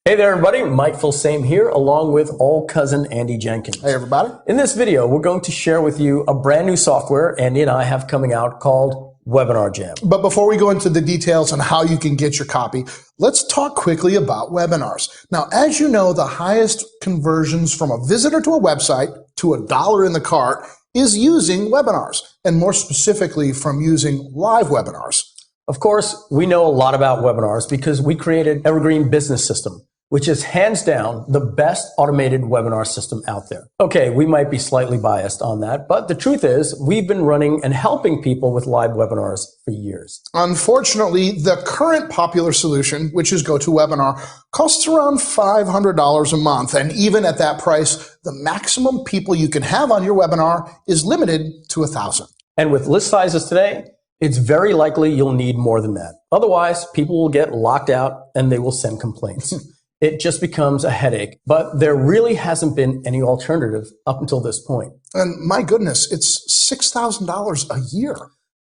Hey there, everybody. Mike Filsame here, along with old cousin Andy Jenkins. Hey, everybody. In this video, we're going to share with you a brand new software Andy and I have coming out called Webinar Jam. But before we go into the details on how you can get your copy, let's talk quickly about webinars. Now, as you know, the highest conversions from a visitor to a website to $1 in the cart is using webinars, and more specifically from using live webinars. Of course, we know a lot about webinars because we created Evergreen Business System, which is hands down the best automated webinar system out there. Okay, we might be slightly biased on that, but the truth is we've been running and helping people with live webinars for years. Unfortunately, the current popular solution, which is GoToWebinar, costs around $500 a month. And even at that price, the maximum people you can have on your webinar is limited to 1,000. And with list sizes today, it's very likely you'll need more than that. Otherwise, people will get locked out and they will send complaints. It just becomes a headache, but there really hasn't been any alternative up until this point. And my goodness, it's $6,000 a year.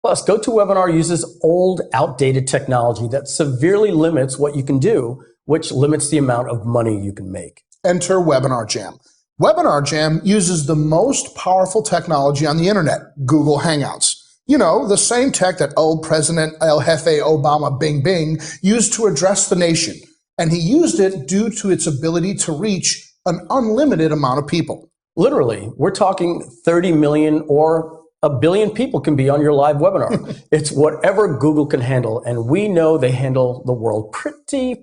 Plus, GoToWebinar uses old, outdated technology that severely limits what you can do, which limits the amount of money you can make. Enter Webinar Jam. Webinar Jam uses the most powerful technology on the internet, Google Hangouts. You know, the same tech that old President El Jefe Obama Bing Bing used to address the nation. And he used it due to its ability to reach an unlimited amount of people. Literally, we're talking 30 million or a billion people can be on your live webinar. It's whatever Google can handle, and we know they handle the world pretty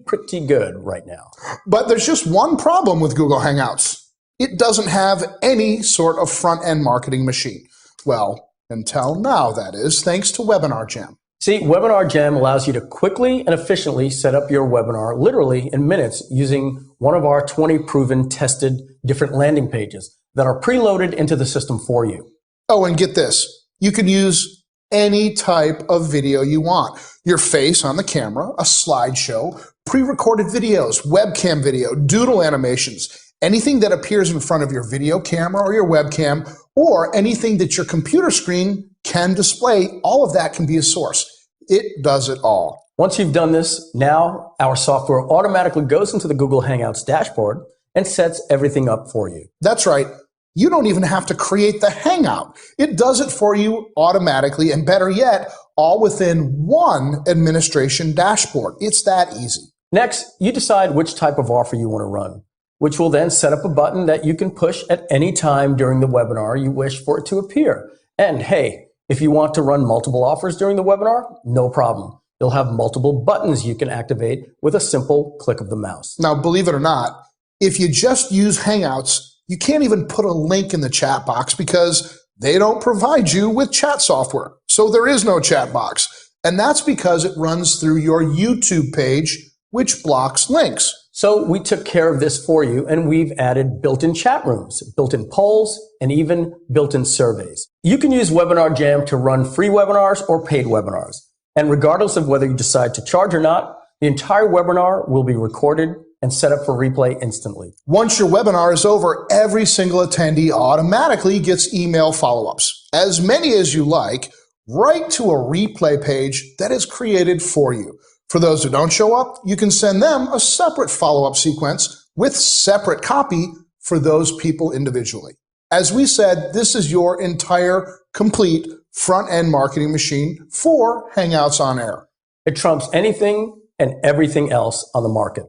good right now. But there's just one problem with Google Hangouts. It doesn't have any sort of front-end marketing machine. Well, until now, that is, thanks to Webinar Jam. See, Webinar Jam allows you to quickly and efficiently set up your webinar literally in minutes using one of our 20 proven, tested, different landing pages that are preloaded into the system for you. Oh, and get this. You can use any type of video you want. Your face on the camera, a slideshow, pre-recorded videos, webcam video, doodle animations, anything that appears in front of your video camera or your webcam, or anything that your computer screen can display, all of that can be a source. It does it all. Once you've done this, now our software automatically goes into the Google Hangouts dashboard and sets everything up for you. That's right. You don't even have to create the Hangout. It does it for you automatically, and better yet, all within one administration dashboard. It's that easy. Next, you decide which type of offer you want to run, which will then set up a button that you can push at any time during the webinar you wish for it to appear. And hey, if you want to run multiple offers during the webinar, no problem. You'll have multiple buttons you can activate with a simple click of the mouse. Now, believe it or not, if you just use Hangouts, you can't even put a link in the chat box because they don't provide you with chat software. So there is no chat box. And that's because it runs through your YouTube page, which blocks links. So we took care of this for you, and we've added built-in chat rooms, built-in polls, and even built-in surveys. You can use Webinar Jam to run free webinars or paid webinars. And regardless of whether you decide to charge or not, the entire webinar will be recorded and set up for replay instantly. Once your webinar is over, every single attendee automatically gets email follow-ups, as many as you like, right to a replay page that is created for you. For those who don't show up, you can send them a separate follow-up sequence with separate copy for those people individually. As we said, this is your entire complete front-end marketing machine for Hangouts on Air. It trumps anything and everything else on the market.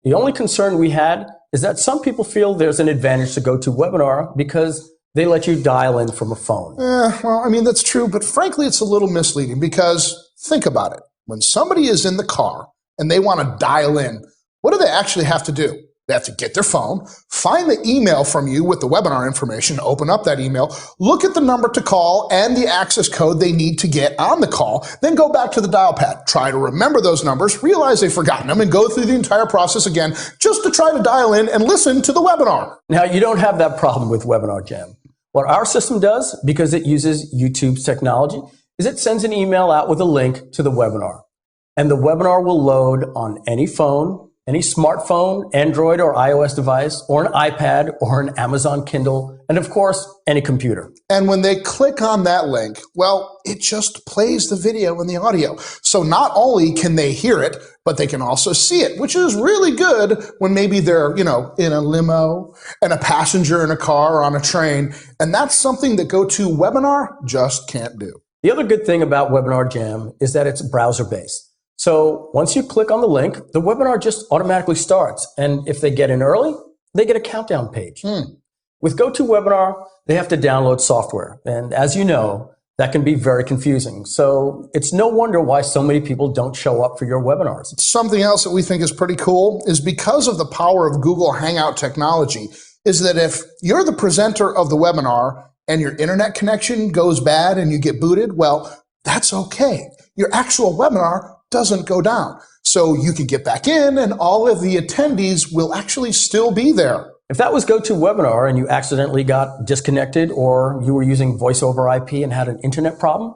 The only concern we had is that some people feel there's an advantage to GoToWebinar because they let you dial in from a phone. Well, I mean, that's true, but frankly, it's a little misleading because think about it. When somebody is in the car and they want to dial in, what do they actually have to do? They have to get their phone, find the email from you with the webinar information, open up that email, look at the number to call and the access code they need to get on the call, then go back to the dial pad, try to remember those numbers, realize they've forgotten them, and go through the entire process again just to try to dial in and listen to the webinar. Now, you don't have that problem with Webinar Jam. What our system does, because it uses YouTube's technology, is it sends an email out with a link to the webinar. And the webinar will load on any phone, any smartphone, Android or iOS device, or an iPad or an Amazon Kindle, and of course, any computer. And when they click on that link, well, it just plays the video and the audio. So not only can they hear it, but they can also see it, which is really good when maybe they're, in a limo and a passenger in a car or on a train. And that's something that GoToWebinar just can't do. The other good thing about Webinar Jam is that it's browser-based. So once you click on the link, the webinar just automatically starts. And if they get in early, they get a countdown page. With GoToWebinar, they have to download software. And as you know, that can be very confusing. So it's no wonder why so many people don't show up for your webinars. Something else that we think is pretty cool is because of the power of Google Hangout technology, is that if you're the presenter of the webinar and your internet connection goes bad and you get booted, well, that's okay. Your actual webinar doesn't go down. So you can get back in and all of the attendees will actually still be there. If that was GoToWebinar and you accidentally got disconnected or you were using voice over IP and had an internet problem,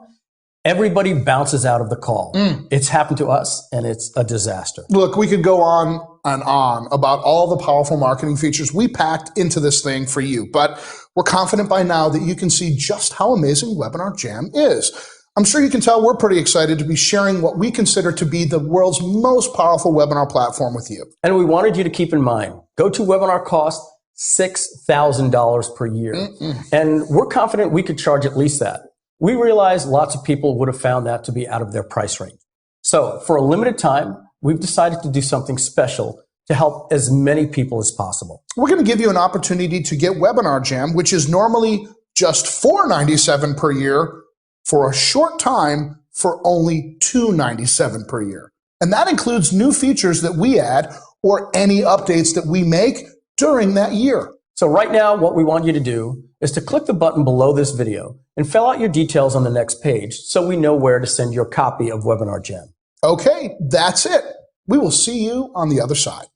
everybody bounces out of the call. It's happened to us and it's a disaster. Look, we could go on and on about all the powerful marketing features we packed into this thing for you, but we're confident by now that you can see just how amazing Webinar Jam is. I'm sure you can tell we're pretty excited to be sharing what we consider to be the world's most powerful webinar platform with you. And we wanted you to keep in mind, GoToWebinar costs $6,000 per year. And we're confident we could charge at least that. We realize lots of people would have found that to be out of their price range. So for a limited time, we've decided to do something special to help as many people as possible. We're going to give you an opportunity to get Webinar Jam, which is normally just $497 per year, for a short time for only $297 per year. And that includes new features that we add or any updates that we make during that year. So right now, what we want you to do is to click the button below this video and fill out your details on the next page so we know where to send your copy of Webinar Jam. Okay, that's it. We will see you on the other side.